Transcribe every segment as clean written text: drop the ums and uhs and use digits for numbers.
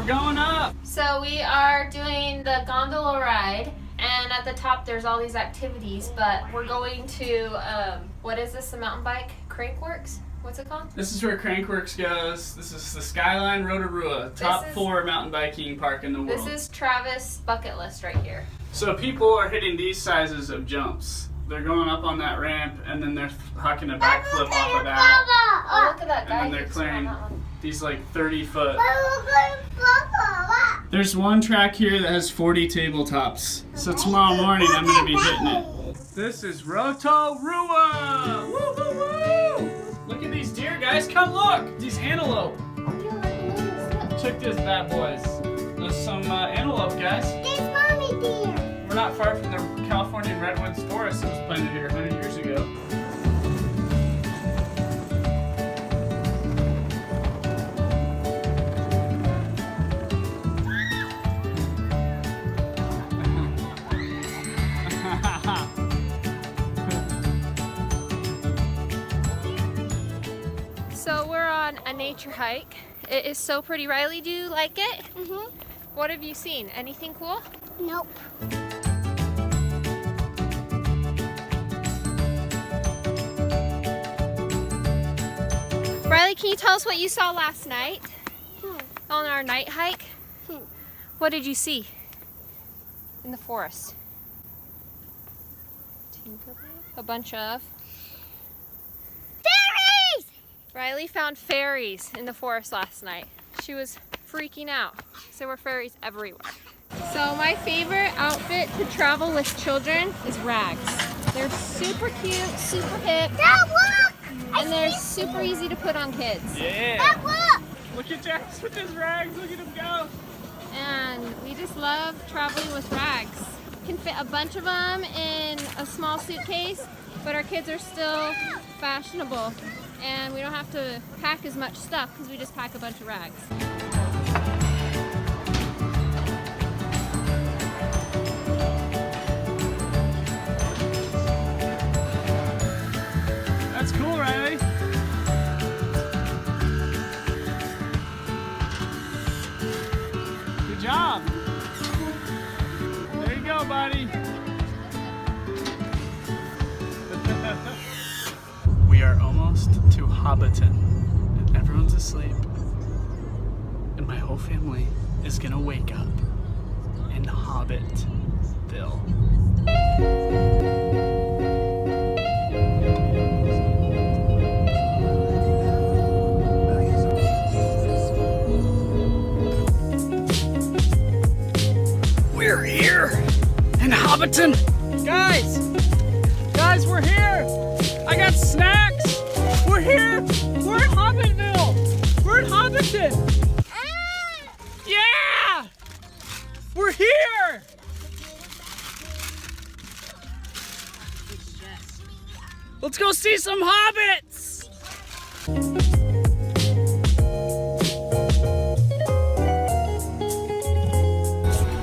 we're going up. So we are doing the gondola ride, and at the top there's all these activities, but we're going to, what is this, the mountain bike? Crankworks? What's it called? This is where Crankworks goes. This is the Skyline Rotorua, top 4 mountain biking park in the world. This is Travis' bucket list right here. So people are hitting these sizes of jumps. They're going up on that ramp, and then they're hucking a backflip off of that. Oh, look at that guy. And then they're clearing these like 30-foot. There's one track here that has 40 tabletops. So tomorrow morning I'm going to be hitting it. This is Rotorua! Woo woo woo! Look at these deer, guys. Come look! These antelope. Check this bad boys. There's some antelope, guys. There's mommy deer. We're not far from the California redwoods forest that was planted here 100 years ago. So we're on a nature hike. It is so pretty. Riley, do you like it? Mm-hmm. What have you seen? Anything cool? Nope. Riley, can you tell us what you saw last night on our night hike? What did you see in the forest? A bunch of Fairies! Riley found fairies in the forest last night. She was freaking out. There were fairies everywhere. So my favorite outfit to travel with children is rags. They're super cute, super hip, Dad, look! and they're super easy to put on kids. Yeah! Dad, look! Look at Jax with his rags. Look at him go. And we just love traveling with rags. Can fit a bunch of them in a small suitcase, but our kids are still fashionable, and we don't have to pack as much stuff because we just pack a bunch of rags. That's cool, Riley. Good job. There you go, buddy. We are almost to Hobbiton. And everyone's asleep. And my whole family is gonna wake up in Hobbitville. We're here in Hobbiton. Guys, we're here. I got snacks. We're here. We're in Hobbitville. We're in Hobbiton. Yeah! We're here. Let's go see some hobbits.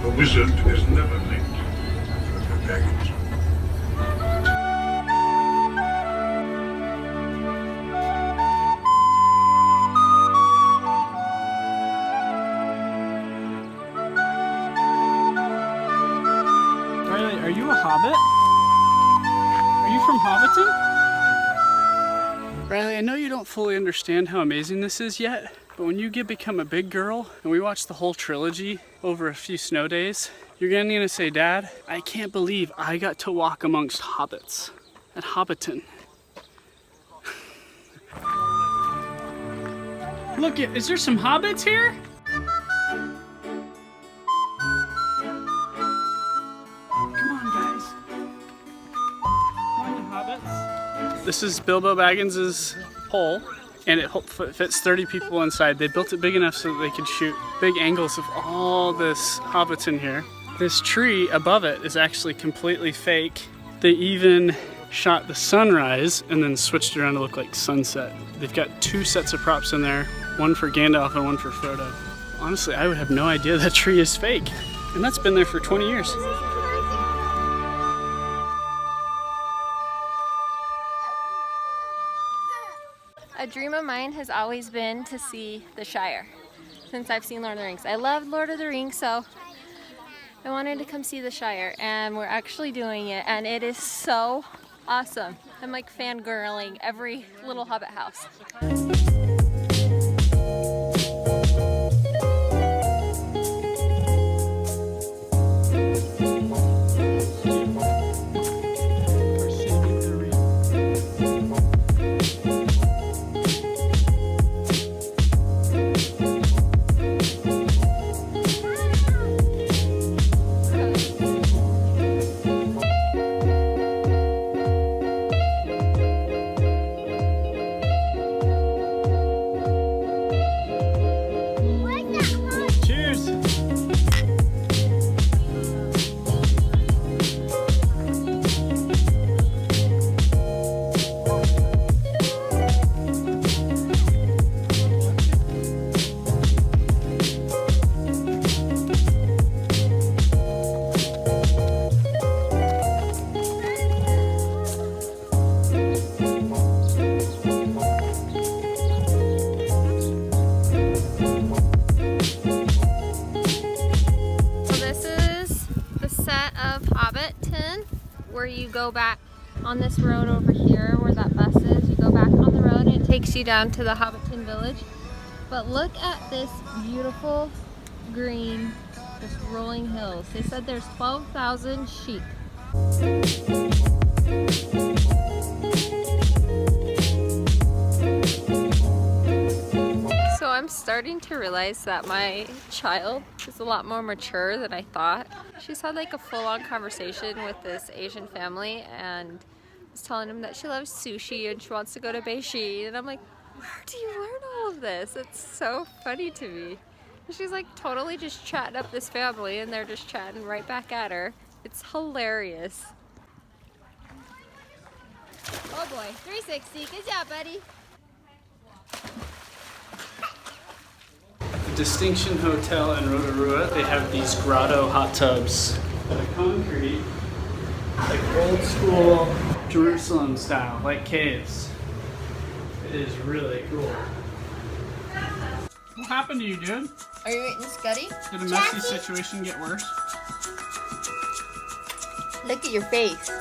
A wizard is never late for a companion. Riley, are you a hobbit? Are you from Hobbiton? Riley, I know you don't fully understand how amazing this is yet, but when you become a big girl and we watch the whole trilogy over a few snow days, you're gonna say, Dad, I can't believe I got to walk amongst hobbits at Hobbiton. Look, is there some hobbits here? This is Bilbo Baggins' hole, and it fits 30 people inside. They built it big enough so that they could shoot big angles of all this Hobbiton here. This tree above it is actually completely fake. They even shot the sunrise and then switched it around to look like sunset. They've got 2 sets of props in there, one for Gandalf and one for Frodo. Honestly, I would have no idea that tree is fake, and that's been there for 20 years. A dream of mine has always been to see the Shire. since I've seen Lord of the Rings. I love Lord of the Rings, so I wanted to come see the Shire, and we're actually doing it, and it is so awesome. I'm like fangirling every little Hobbit house. Cheers! Hobbiton, where you go back on this road over here where that bus is. You go back on the road and it takes you down to the Hobbiton village. But look at this beautiful green, just rolling hills. They said there's 12,000 sheep. So I'm starting to realize that my child is a lot more mature than I thought. She's had like a full-on conversation with this Asian family and was telling them that she loves sushi and she wants to go to Beijing. And I'm like, where do you learn all of this? It's so funny to me. And she's like totally just chatting up this family and they're just chatting right back at her. It's hilarious. Oh boy, 360. Good job, buddy. Distinction Hotel in Rotorua, they have these grotto hot tubs that are concrete, like old school Jerusalem style, like caves. It is really cool. What happened to you, dude? Are you eating Scuddy? Did a messy situation get worse? Look at your face.